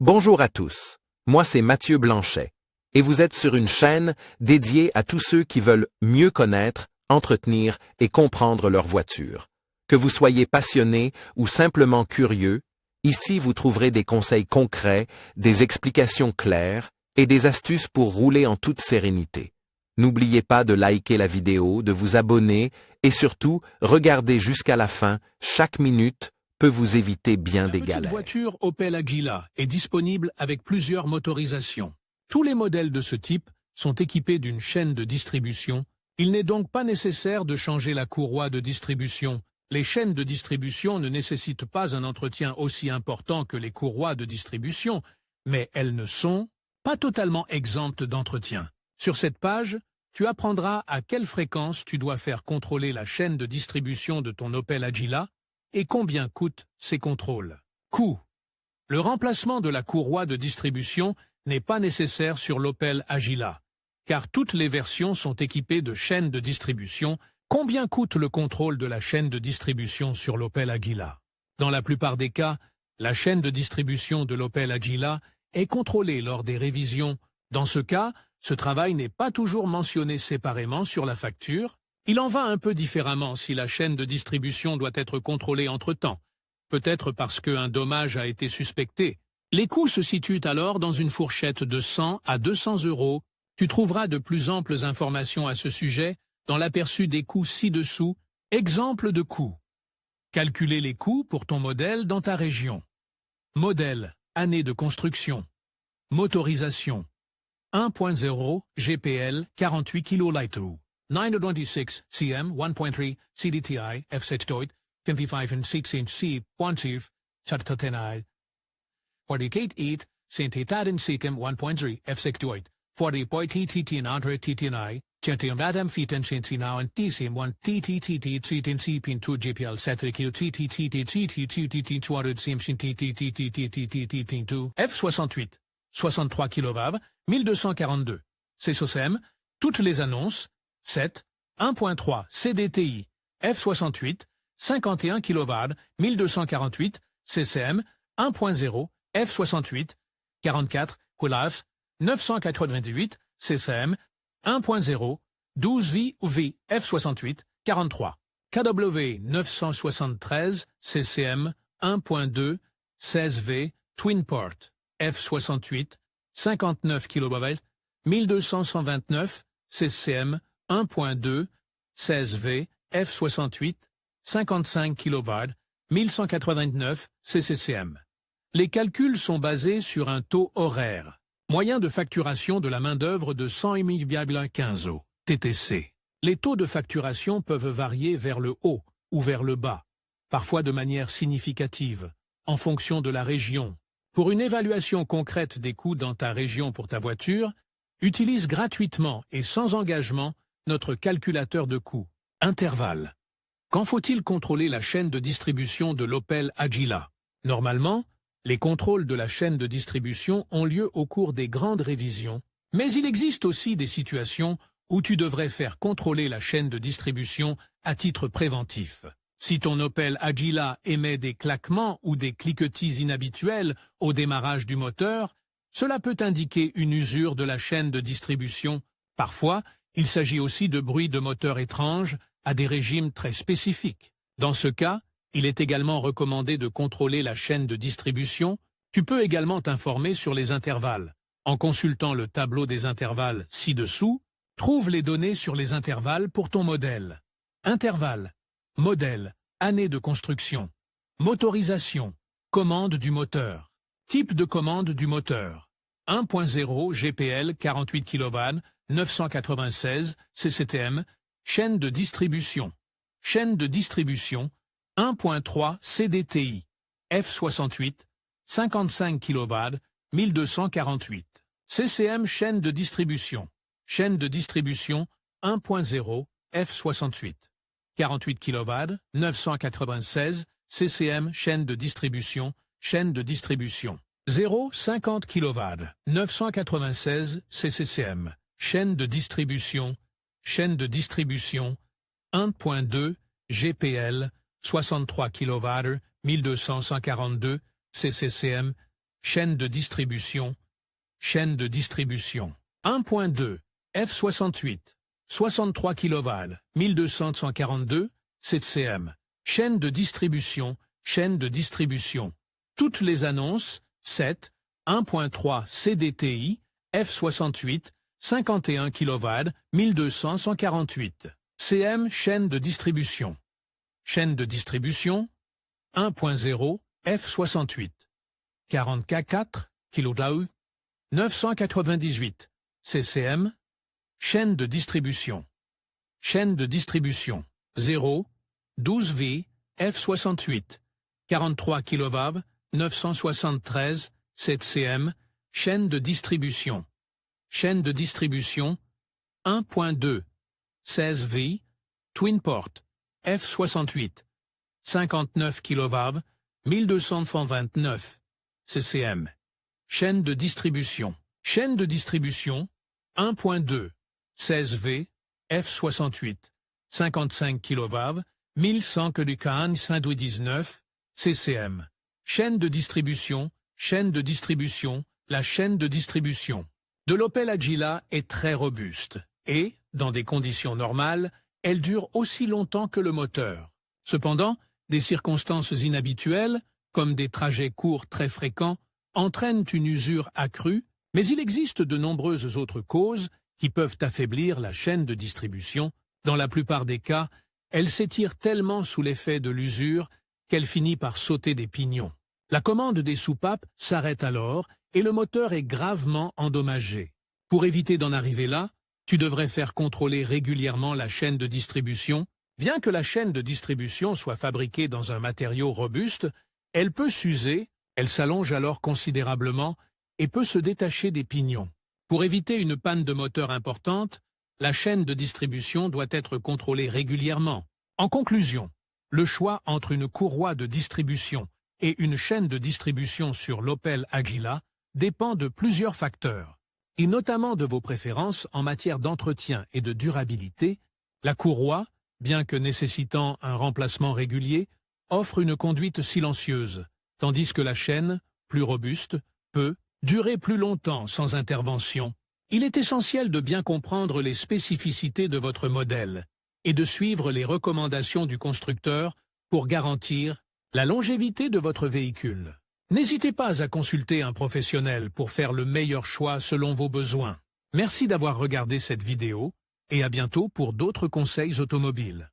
Bonjour à tous, moi c'est Mathieu Blanchet, et vous êtes sur une chaîne dédiée à tous ceux qui veulent mieux connaître, entretenir et comprendre leur voiture. Que vous soyez passionné ou simplement curieux, ici vous trouverez des conseils concrets, des explications claires et des astuces pour rouler en toute sérénité. N'oubliez pas de liker la vidéo, de vous abonner et surtout, regardez jusqu'à la fin, chaque minute peut vous éviter bien des galères. La petite voiture Opel Agila est disponible avec plusieurs motorisations. Tous les modèles de ce type sont équipés d'une chaîne de distribution. Il n'est donc pas nécessaire de changer la courroie de distribution. Les chaînes de distribution ne nécessitent pas un entretien aussi important que les courroies de distribution, mais elles ne sont pas totalement exemptes d'entretien. Sur cette page, tu apprendras à quelle fréquence tu dois faire contrôler la chaîne de distribution de ton Opel Agila et combien coûtent ces contrôles. Coût. Le remplacement de la courroie de distribution n'est pas nécessaire sur l'Opel Agila, car toutes les versions sont équipées de chaînes de distribution. Combien coûte le contrôle de la chaîne de distribution sur l'Opel Agila? Dans la plupart des cas, la chaîne de distribution de l'Opel Agila est contrôlée lors des révisions. Dans ce cas, ce travail n'est pas toujours mentionné séparément sur la facture. Il en va un peu différemment si la chaîne de distribution doit être contrôlée entre-temps, peut-être parce qu'un dommage a été suspecté. Les coûts se situent alors dans une fourchette de 100 à 200 €. Tu trouveras de plus amples informations à ce sujet dans l'aperçu des coûts ci-dessous. Exemple de coûts. Calculer les coûts pour ton modèle dans ta région. Modèle, année de construction. Motorisation. 1.0 GPL 48 kL. 926 cm 1.3 CDTI F6 55 and 6-inch C 1 Chattateni 48 Saint-État Sikkim 1.3 F6 40.TTT and Andre TTNI Gentium Adam Fetan Shinsi now and TCM 1 TTTT Treatin C pin 2 GPL Satrikil TTTT TTTT 200 Simshin TTTT 2 F68 63 kW 1242 CSOCM toutes les annonces 7 1.3 CDTI F68 51 kW 1248 CCM 1.0 F68 44 Quilaf 988 CCM 1.0 12 V F68 43 KW 973 CCM 1.2 16V Twinport F68 59 kW 1229 CCM 1.2 16V F68 55 kW 1189 CCCM. Les calculs sont basés sur un taux horaire, moyen de facturation de la main-d'œuvre de 100,15 € TTC. Les taux de facturation peuvent varier vers le haut ou vers le bas, parfois de manière significative, en fonction de la région. Pour une évaluation concrète des coûts dans ta région pour ta voiture, utilise gratuitement et sans engagement notre calculateur de coûts. Intervalle. Quand faut-il contrôler la chaîne de distribution de l'Opel Agila? Normalement, les contrôles de la chaîne de distribution ont lieu au cours des grandes révisions, mais il existe aussi des situations où tu devrais faire contrôler la chaîne de distribution à titre préventif. Si ton Opel Agila émet des claquements ou des cliquetis inhabituels au démarrage du moteur, cela peut indiquer une usure de la chaîne de distribution. Parfois, il s'agit aussi de bruits de moteur étranges à des régimes très spécifiques. Dans ce cas, il est également recommandé de contrôler la chaîne de distribution. Tu peux également t'informer sur les intervalles. En consultant le tableau des intervalles ci-dessous, trouve les données sur les intervalles pour ton modèle. Intervalle, modèle, année de construction, motorisation, commande du moteur, type de commande du moteur, 1.0 GPL 48 kW 996 CCTM, chaîne de distribution, 1.3 CDTI, F68, 55 kW 1248, CCM chaîne de distribution, 1.0 F68, 48 kW 996 CCM chaîne de distribution, 0,50 kW 996 CCCM, chaîne de distribution, 1.2 GPL 63 kW 1242 CCCM, chaîne de distribution, chaîne de distribution. 1.2, F68, 63 kV, 1242, 7 cm, chaîne de distribution, chaîne de distribution. Toutes les annonces, 7, 1.3 CDTI, F68, 51 kV, 1248. CM, chaîne de distribution. Chaîne de distribution, 1.0, F68, 40K4, kV, 998. CCM, chaîne de distribution. Chaîne de distribution, 0, 12V, F68, 43 kV, 973, 7 cm, chaîne de distribution. Chaîne de distribution, 1.2, 16V, Twin Port, F68, 59 kV, 1229, CCM. Chaîne de distribution. Chaîne de distribution, 1.2, 16V, F68, 55 kV, 1100 kV, 519, CCM. Chaîne de distribution, la chaîne de distribution de l'Opel Agila est très robuste et, dans des conditions normales, elle dure aussi longtemps que le moteur. Cependant, des circonstances inhabituelles, comme des trajets courts très fréquents, entraînent une usure accrue, mais il existe de nombreuses autres causes qui peuvent affaiblir la chaîne de distribution. Dans la plupart des cas, elle s'étire tellement sous l'effet de l'usure qu'elle finit par sauter des pignons. La commande des soupapes s'arrête alors et le moteur est gravement endommagé. Pour éviter d'en arriver là, tu devrais faire contrôler régulièrement la chaîne de distribution. Bien que la chaîne de distribution soit fabriquée dans un matériau robuste, elle peut s'user, elle s'allonge alors considérablement et peut se détacher des pignons. Pour éviter une panne de moteur importante, la chaîne de distribution doit être contrôlée régulièrement. En conclusion, le choix entre une courroie de distribution et une chaîne de distribution sur l'Opel Agila dépend de plusieurs facteurs, et notamment de vos préférences en matière d'entretien et de durabilité. La courroie, bien que nécessitant un remplacement régulier, offre une conduite silencieuse, tandis que la chaîne, plus robuste, peut durer plus longtemps sans intervention. Il est essentiel de bien comprendre les spécificités de votre modèle et de suivre les recommandations du constructeur pour garantir la longévité de votre véhicule. N'hésitez pas à consulter un professionnel pour faire le meilleur choix selon vos besoins. Merci d'avoir regardé cette vidéo et à bientôt pour d'autres conseils automobiles.